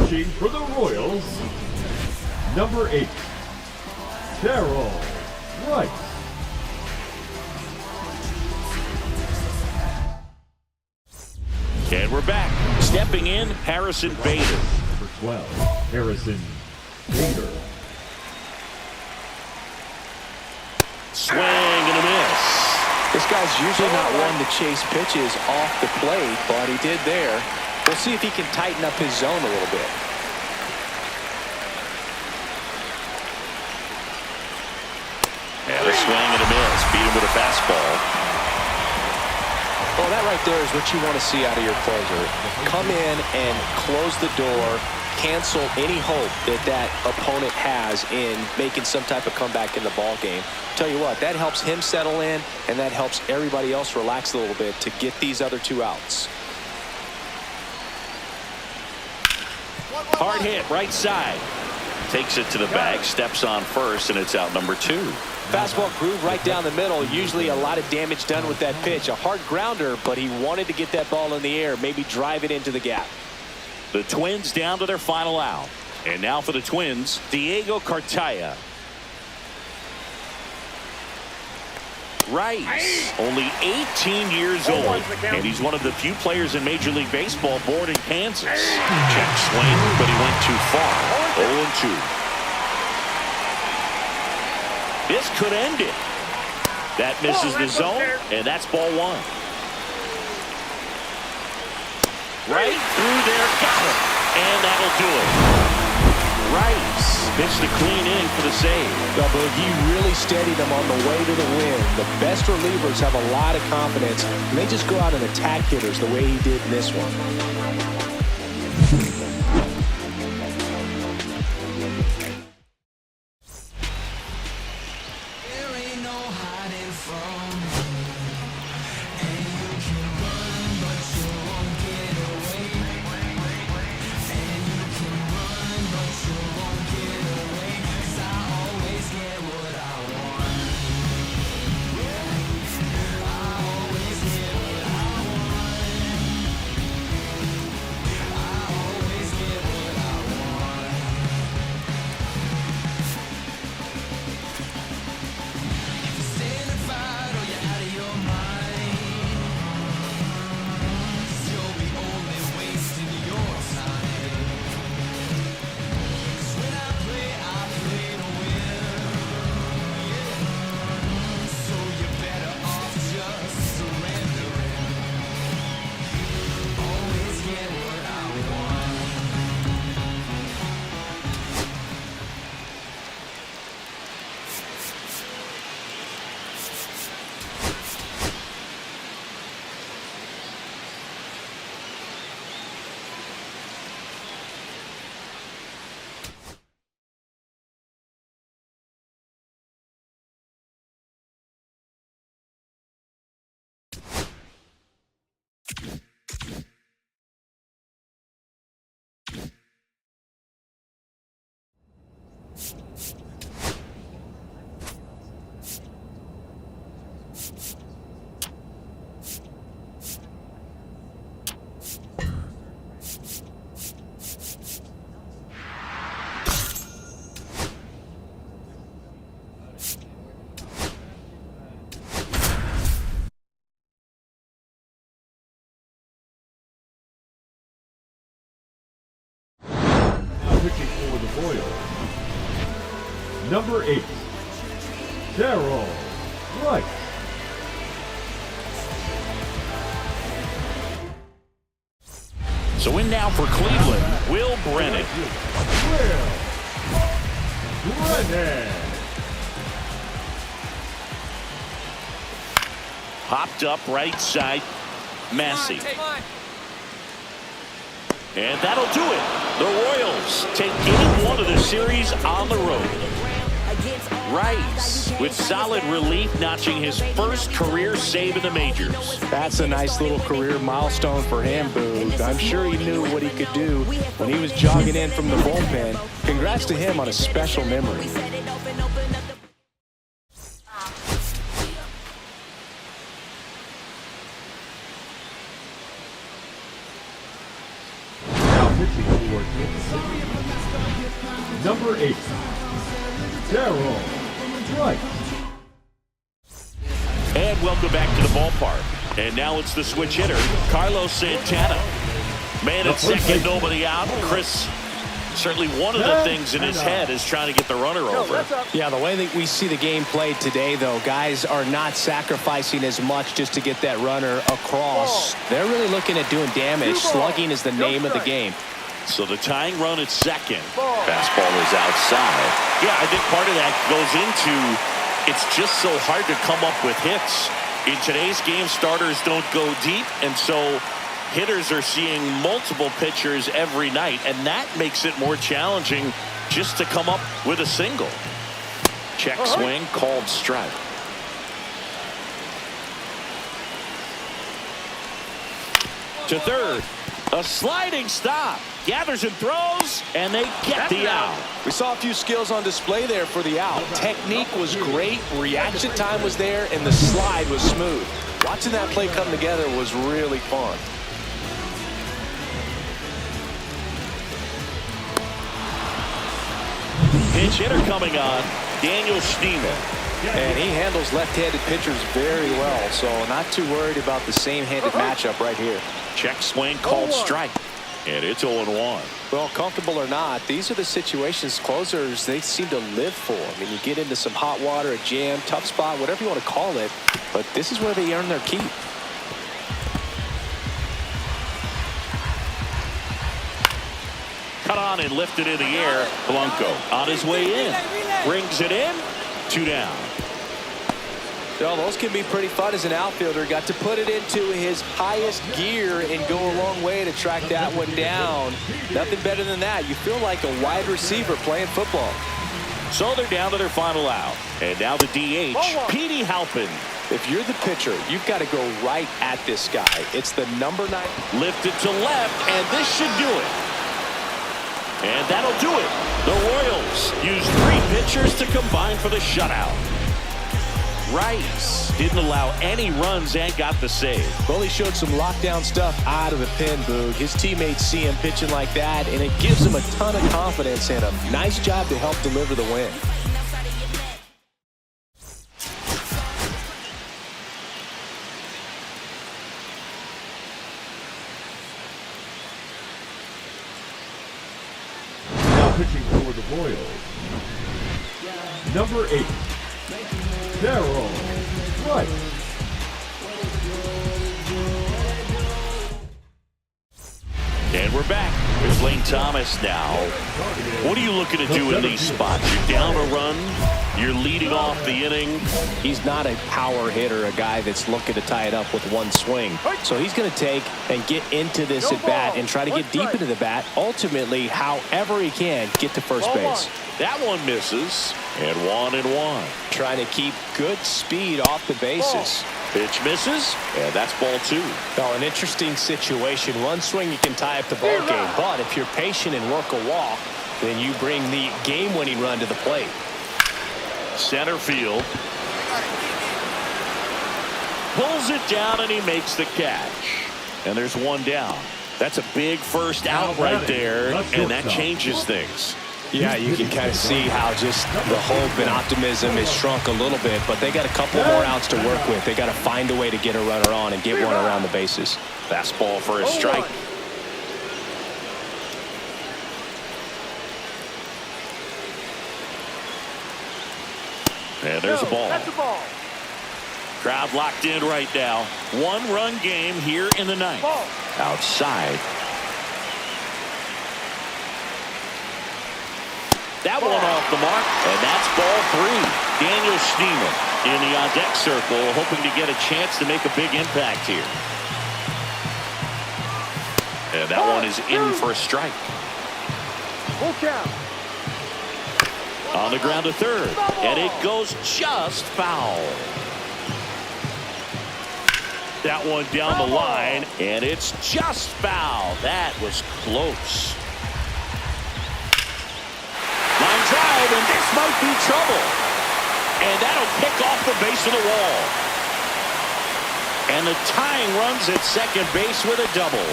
Pitching for the Royals, number 8, Terrell. And we're back. Stepping in, Harrison Bader. Number 12, Harrison Bader. Swing and a miss. This guy's usually not one to chase pitches off the plate, but he did there. We'll see if he can tighten up his zone a little bit. And a swing and a miss. Beat him with a fastball. Well, that right there is what you want to see out of your closer. Come in and close the door, cancel any hope that that opponent has in making some type of comeback in the ball game. Tell you what, that helps him settle in, and that helps everybody else relax a little bit to get these other 2 outs. Hard hit, right side. Takes it to the bag, steps on first, and it's out number 2. Fastball groove right down the middle. Usually a lot of damage done with that pitch. A hard grounder, but he wanted to get that ball in the air, maybe drive it into the gap. The Twins down to their final out. And now for the Twins, Diego Cartaya. Rice, only 18 years old, and he's one of the few players in Major League Baseball born in Kansas. Check swing, but he went too far. 0-2. This could end it. That misses the zone, and that's ball 1. Right through there, got it, and that'll do it. Rice pitched a clean inning for the save. He really steadied them on the way to the win. The best relievers have a lot of confidence, and they just go out and attack hitters the way he did in this one. Number 8, Terrell. So in now for Cleveland, Will Brennan. Popped up right side, Massey. And that'll do it. The Royals take game 1 of the series on the road. Rice, with solid relief, notching his first career save in the majors. That's a nice little career milestone for him, Booth. I'm sure he knew what he could do when he was jogging in from the bullpen. Congrats to him on a special memory. Now pitching for Kansas City, Terrell. Strike. And welcome back to the ballpark. And now it's the switch hitter, Carlos Santana. Man at second, nobody out. Chris, certainly one of the things in his head is trying to get the runner over. Yeah, the way that we see the game played today, though, guys are not sacrificing as much just to get that runner across. They're really looking at doing damage. Slugging is the name of the game. So the tying run at second. Fastball is outside. Yeah, I think part of that goes into it's just so hard to come up with hits. In today's game, starters don't go deep, and so hitters are seeing multiple pitchers every night, and that makes it more challenging just to come up with a single. Check swing, called strike. To third, a sliding stop. Gathers and throws, and they get the out. We saw a few skills on display there for the out. Technique was great, reaction time was there, and the slide was smooth. Watching that play come together was really fun. Pinch hitter coming on, Daniel Schneemann. And he handles left-handed pitchers very well, so not too worried about the same-handed matchup right here. Check swing, called strike. And it's 0-1. Well, comfortable or not, these are the situations closers they seem to live for. I mean, you get into some hot water, a jam, tough spot, whatever you want to call it, but this is where they earn their keep. Cut on and lifted in the air. Blanco on his way in. Brings it in. 2 down. Well, those can be pretty fun as an outfielder. Got to put it into his highest gear and go a long way to track that one down. Nothing better than that. You feel like a wide receiver playing football. So they're down to their final out. And now the DH, Petey Halpin. If you're the pitcher, you've got to go right at this guy. It's the number 9. Lifted to left, and this should do it. And that'll do it. The Royals use 3 pitchers to combine for the shutout. Rice didn't allow any runs and got the save. Well, he showed some lockdown stuff out of the pen, Boog. His teammates see him pitching like that, and it gives him a ton of confidence in him. Nice job to help deliver the win. Now pitching for the Royals, number 8, Terrell. Right. And we're back. There's Lane Thomas now. What are you looking to do in these spots? You're down a run. You're leading off the inning. He's not a power hitter, a guy that's looking to tie it up with one swing. So he's going to take and get into this at bat and try to get deep into the bat. Ultimately, however he can, get to first base. That one misses. And 1-1. Trying to keep good speed off the bases. Pitch misses, and that's ball 2. Now, an interesting situation. One swing, you can tie up the ball game. But if you're patient and work a walk, then you bring the game-winning run to the plate. Center field. Pulls it down, and he makes the catch. And there's 1 down. That's a big first out right there, and that changes things. Yeah, you can kind of see how just the hope and optimism is shrunk a little bit, but they got a couple more outs to work with. They got to find a way to get a runner on and get one around the bases. Fastball for a strike. And there's a ball. That's a ball. Crowd locked in right now. 1-run game here in the 9th. Ball. Outside. That one off the mark, and that's ball 3. Daniel Schneemann in the on-deck circle, hoping to get a chance to make a big impact here. And that one is in for a strike. Full count. On the ground to third, and it goes just foul. That one down the line, and it's just foul. That was close. Line drive, and this might be trouble. And that'll pick off the base of the wall. And the tying runs at second base with a double.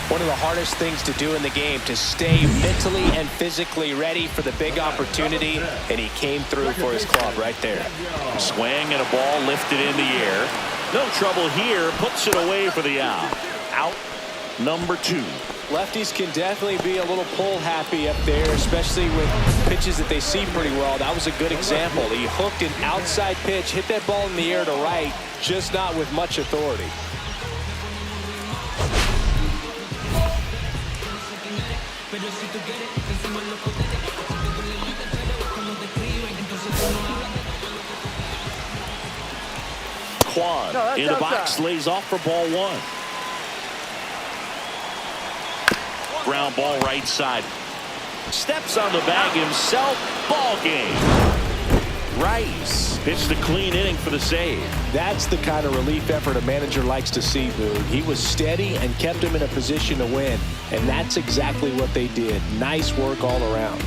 One of the hardest things to do in the game, to stay mentally and physically ready for the big opportunity, and he came through for his club right there. Swing and a ball lifted in the air. No trouble here. Puts it away for the out. Out number 2. Lefties can definitely be a little pull happy up there, especially with pitches that they see pretty well. That was a good example. He hooked an outside pitch, hit that ball in the air to right, just not with much authority. Quan in the box, lays off for ball 1. Ground ball right side. Steps on the bag himself. Ball game. Rice pitched a clean inning for the save. That's the kind of relief effort a manager likes to see, Boog. He was steady and kept him in a position to win, and that's exactly what they did. Nice work all around.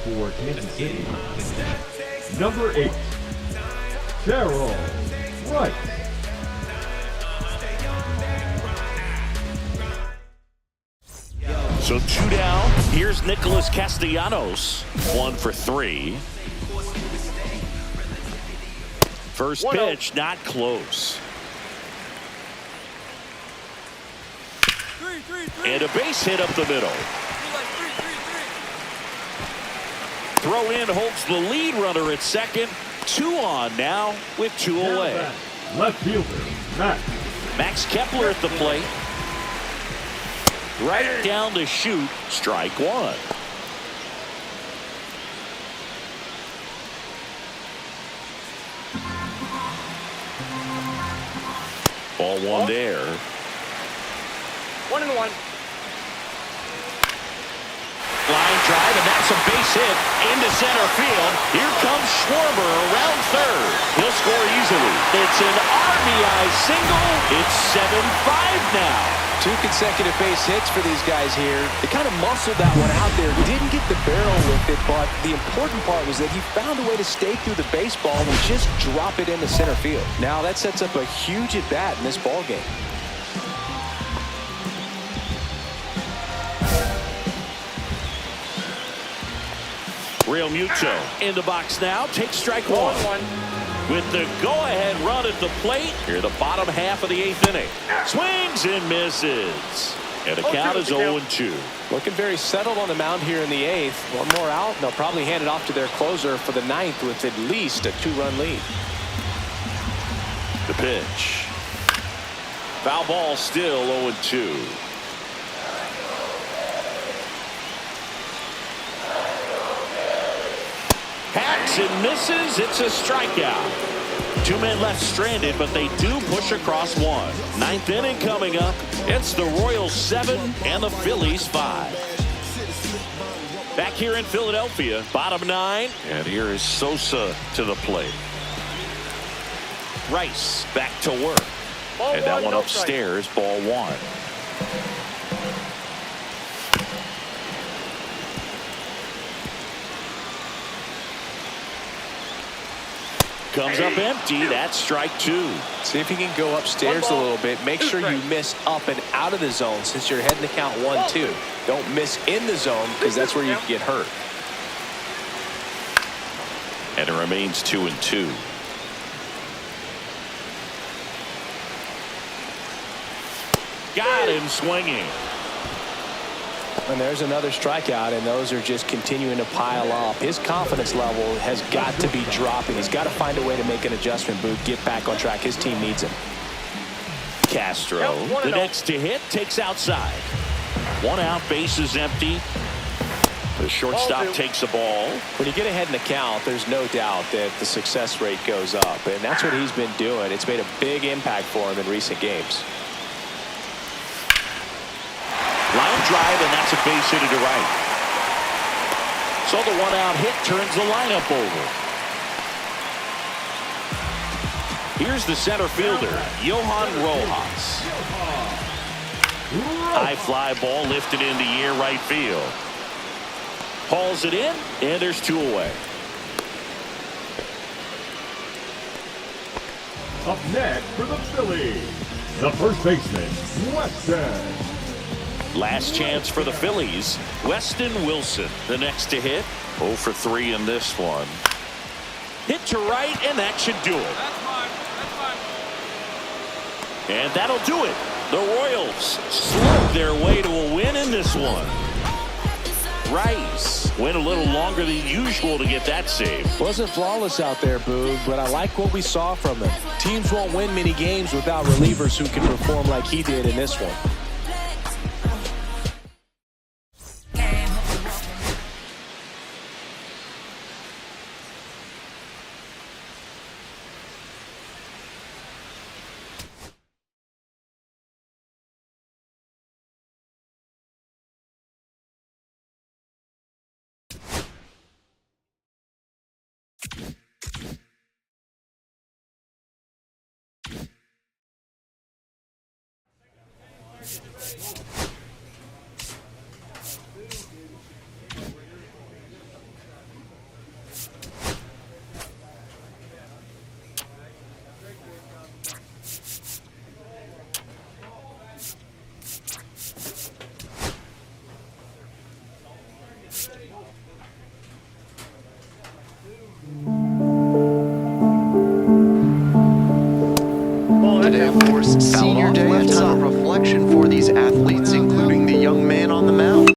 For Kansas City, number 8, Terrell. Right. So 2 down. Here's Nicholas Castellanos. 1 for 3. First pitch, not close. And a base hit up the middle. Throw in holds the lead runner at second. 2 on now with 2 away. Left fielder, Max Kepler at the plate. Right down to shoot. Strike 1. Ball 1 there. 1-1. Line drive, and that's a base hit into center field. Here comes Schwarber around third. He'll score easily. It's an RBI single. It's 7-5 now. 2 consecutive base hits for these guys here. They kind of muscled that one out there. He didn't get the barrel with it, but the important part was that he found a way to stay through the baseball and just drop it into center field. Now that sets up a huge at-bat in this ball game. Real Muto in the box now. Takes strike 1. With the go-ahead run at the plate. Here the bottom half of the 8th inning. Swings and misses. And the count is 0-2. Looking very settled on the mound here in the 8th. 1 more out, and they'll probably hand it off to their closer for the 9th with at least a 2-run lead. The pitch. Foul ball, still 0-2. Hacks and misses. It's a strikeout. 2 men left stranded, but they do push across 1. 9th inning coming up. It's the Royals 7 and the Phillies 5. Back here in Philadelphia, bottom 9. And here is Sosa to the plate. Rice back to work. And that one upstairs, ball 1. comes up empty. That's strike two. See if you can go upstairs a little bit. Make sure you miss up and out of the zone since you're heading to count 1-2. Don't miss in the zone because that's where you can get hurt. And it remains 2-2. Got him swinging. And there's another strikeout, and those are just continuing to pile up. His confidence level has got to be dropping. He's got to find a way to make an adjustment, Boog, get back on track. His team needs him. Castro, the next to hit, takes outside. 1 out, base is empty. The shortstop takes the ball. When you get ahead in the count, there's no doubt that the success rate goes up, and that's what he's been doing. It's made a big impact for him in recent games. Line drive, and that's a base hit to right. So the 1 out hit turns the lineup over. Here's the center fielder, Johan Rojas. High fly ball lifted in the air right field. Hauls it in, and there's 2 away. Up next for the Phillies, the first baseman, Weston. Last chance for the Phillies. Weston Wilson, the next to hit. 0 for 3 in this one. Hit to right, and that should do it. And that'll do it. The Royals slug their way to a win in this one. Rice went a little longer than usual to get that save. Wasn't flawless out there, Boog, but I like what we saw from him. Teams won't win many games without relievers who can perform like he did in this one. Today, of course, Senior Day, a time of reflection for these athletes,